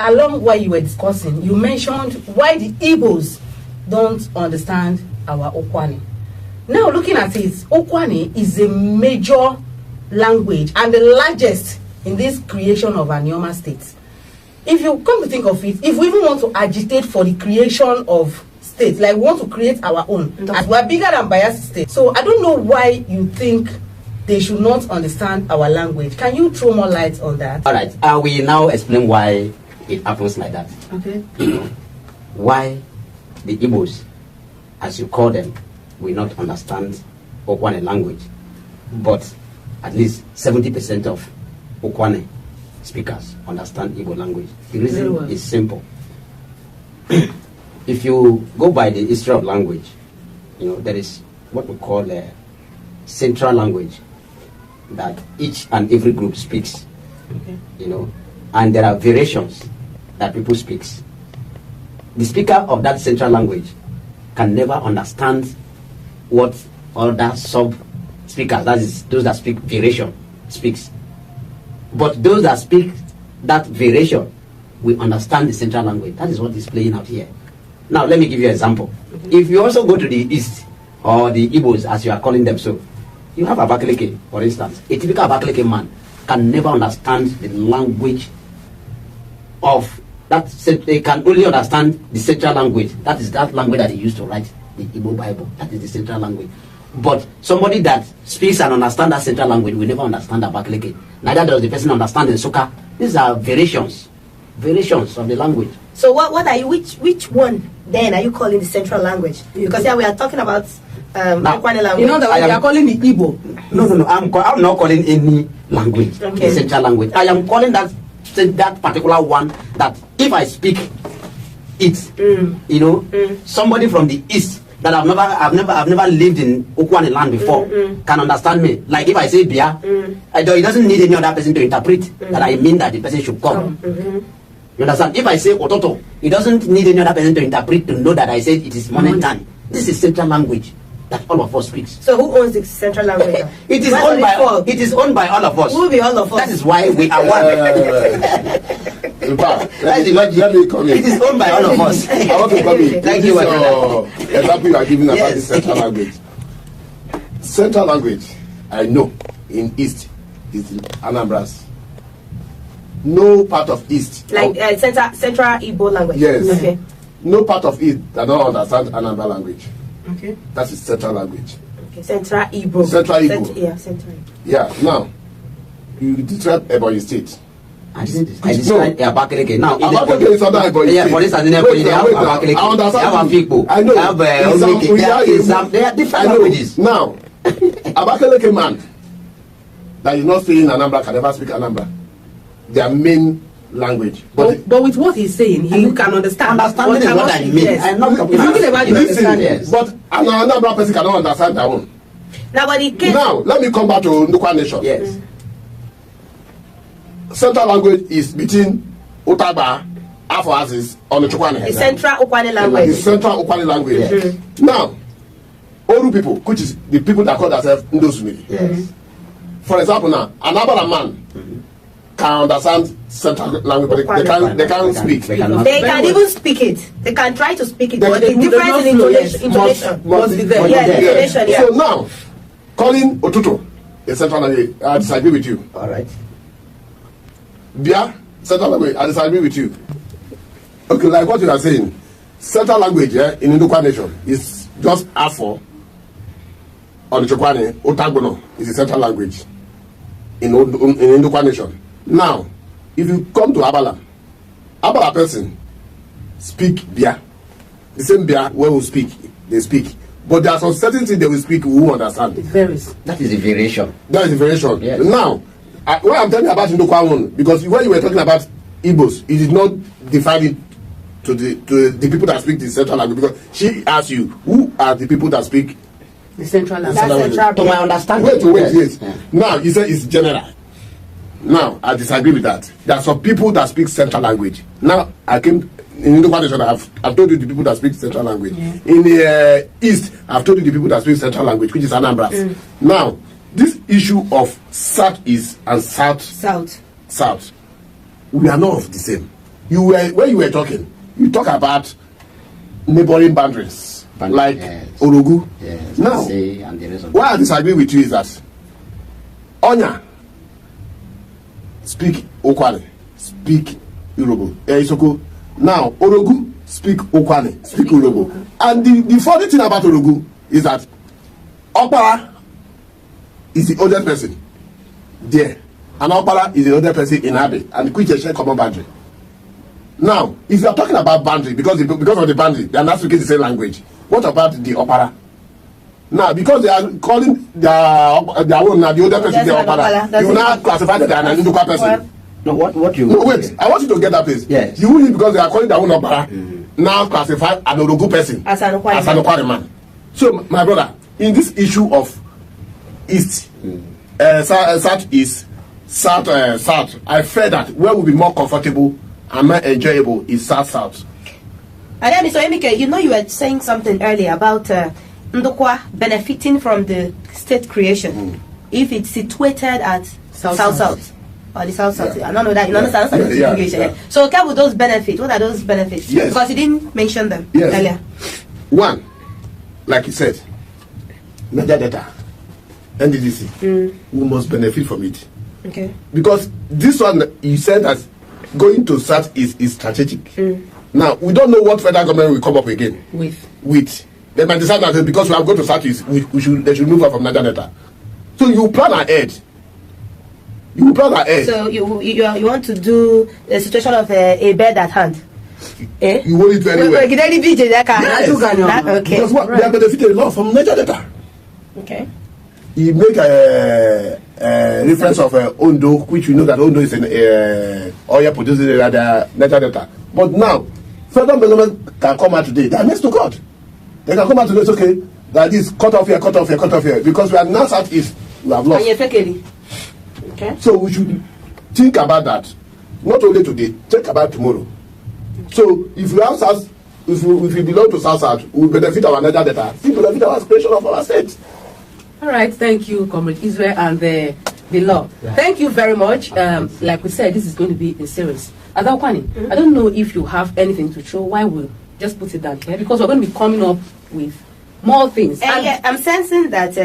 along what you were discussing, you mentioned why the Igbos don't understand our Ukwuani. Now looking at it, Ukwuani is a major language and the largest in this creation of an Anioma state. If you come to think of it, if we even want to agitate for the creation of states, like we want to create our own, as we are bigger than Bayelsa State. So I don't know why you think they should not understand our language. Can you throw more light on that? All right. I will now explain why it happens like that. Okay. Why the Igbos, as you call them, will not understand Ukwuani language, but at least 70% of Ukwuani speakers understand Igbo language. The reason is simple. If you go by the history of language, there is what we call a central language that each and every group speaks. Okay. And there are variations that people speak. The speaker of that central language can never understand what other sub speakers, that is those that speak variation, speaks. But those that speak that variation will understand the central language. That is what is playing out here. Now let me give you an example. If you also go to the east, or the Igbos as you are calling them, so you have Abakaliki, for instance. A typical Abakaliki man can never understand the language of that. They can only understand the central language. That is that language that they used to write the Igbo Bible. That is the central language. But somebody that speaks and understands that central language will never understand Abakaliki. Neither does the person understand the Nsukka. These are variations of the language. So what are you? Which one then are you calling the central language? Because here we are talking about Ukwuani language. You know that you are calling the Igbo. No. I'm not calling any language the central language. I am calling that particular one that if I speak it, somebody from the east that I've never lived in Ukwuani land before can understand me. Like if I say Bia, it doesn't need any other person to interpret that I mean that the person should come. You understand? If I say Ototo, it doesn't need any other person to interpret to know that I said it is morning time. This is central language that all of us speak. So who owns the central language? It is owned by all of us. Who will be all of us? That is why we are one. Let me come in. It is owned by all of us. I want to come in. Thank you. Example you are giving about the central language. Central language, I know in East is Anambras. No part of East. Like central Igbo language. Yes. Okay. No part of East that don't understand Anambra language. Okay. That is central language. Okay. Central Igbo. Central Igbo. Central. Yeah. Now, you describe Ebonyi State. I described Abakaliki. Now, Abakaliki is other Ebonyi State. Yeah, for instance, in Ebonyi, they have Abakaliki. I understand. They have Afikpo. I know. They have they are different languages. Now, Abakaliki man that is not saying Anambra can never speak Anambra. Their main language. But with what he's saying, you can understand. Understanding is what I mean. Yes. I'm not talking about you understand. Yes. But an Anambra person cannot understand that one. Now, let me come back to Ukwuani nation. Yes. Central language is between Utaba, Afo-Asis, on the Ukwuani. The central Ukwuani language. The central Ukwuani language. Yes. Now, Oru people, which is the people that call themselves Ndosumiri. Yes. For example, now, another man can understand central language, but they can't speak. They can even speak it. They can try to speak it, but the difference difference in intonation must be there. Yeah. So now, calling Otuto a central language, I disagree with you. All right. Bia, central language, I disagree with you. Okay, like what you are saying, central language in Ukwuani nation is just Afo on the Ukwuani. Otagbono is the central language in Ukwuani nation. Now, if you come to Abala person speak Bia, the same Bia where we speak, they speak. But there are some certain things they will speak we won't understand. It varies. That is a variation. That is a variation. Yes. Now, what I'm telling you about Ukwuani, because when you were talking about Igbos, it did not define it to the people that speak the central language. Because she asked you, who are the people that speak the central language? To my understanding. Wait, yes. Yeah. Now, you say it's general. Now, I disagree with that. There are some people that speak central language. Now, I came in Ukwuani nation, I've told you the people that speak central language. Yeah. In the East, I've told you the people that speak central language, which is Anambra. Now, this issue of South East and South, we are not of the same. when you were talking, you talk about neighboring boundaries, like Orogu. Yes, now, and the rest of why I disagree with you is that Onya speak Ukwuani, speak Urobo, Isoko. Now Orogu speak Ukwuani, speak Urobo. And the funny thing about Orogu is that Okpara is the oldest person there, and Okpara is the oldest person in Abe, and which share common boundary. Now, if you are talking about boundary, because of the boundary, they are not speaking the same language. What about the Okpara? Now, because they are calling their own now the older person the Okpara, you will now classify that they are an Ndukwa person. No, what you... No, wait. I want you to get that place. Yes. You will, because they are calling their own Okpara, now classify an Orogu person as an Okwari man. So, my brother, in this issue of East, South-East, South, I feel that where will be more comfortable and more enjoyable is South-South. And then, Mr. Emike, you were saying something earlier about Ndukwa benefiting from the state creation if it's situated at South-South. Or the South-South. Yeah. I don't know that. You understand? Yeah. So, what would those benefits? What are those benefits? Yes. Because you didn't mention them earlier. One, like you said, Niger Delta, NDDC, we must benefit from it. Okay. Because this one, you said that going to South is strategic. Now, we don't know what federal government will come up again with. They might decide that because we have gone to South East, they should move out from Niger Delta. So you plan ahead. So you want to do a situation of a bed at hand. You want it to anywhere. Yes. Okay. Because what they are benefiting a lot from Niger Delta. Okay. You make a reference of Ondo, which we know that Ondo is an oil producing area, Niger Delta. But now, federal government can come out today. They are next to God. They can come out today. It's okay. That is cut off here, cut off here, cut off here. Because we are now Southeast. We have lost. Okay. So we should think about that. Not only today, think about tomorrow. So if we have South, if we belong to South, we benefit our Niger Delta. We benefit our creation of our state. All right, thank you, Comrade Israel and the law. Yeah. Thank you very much. Like we said, this is going to be a series. Ukwuani, I don't know if you have anything to show. Why we'll just put it down here, because we're going to be coming up with more things. Yeah, I'm sensing that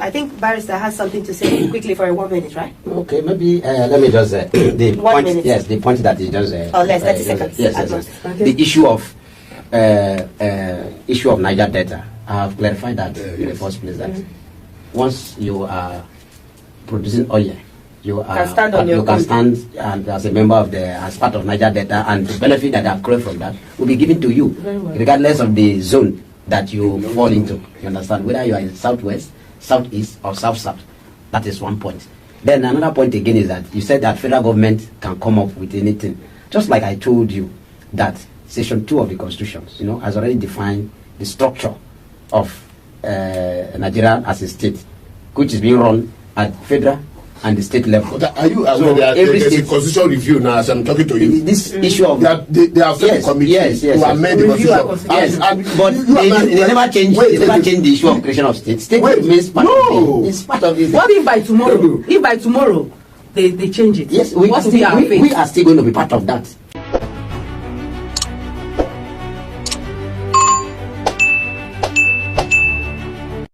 I think Barrister has something to say quickly for 1 minute, right? Okay, maybe let me just the 1 minute. Yes, the point that he just less 30 seconds. Yes. Okay. The issue of Niger Delta. I have clarified that in the first place that once you are producing oil, you can stand and as a member of as part of Niger Delta, and the benefit that accrue from that will be given to you, regardless of the zone that you fall into. You understand? Whether you are in Southwest, Southeast, or South-South. That is one point. Then another point again is that you said that federal government can come up with anything. Just like I told you that Section 2 of the Constitution, has already defined the structure of Nigeria as a state, which is being run at federal and the state level. But are you aware that there's a constitutional review now as I'm talking to you? This issue of... They have set a committee to amend the constitution. Yes, but they never changed the issue of creation of state. State remains part of it. It's part of it. What if by tomorrow, they change it? Yes, we are still going to be part of that.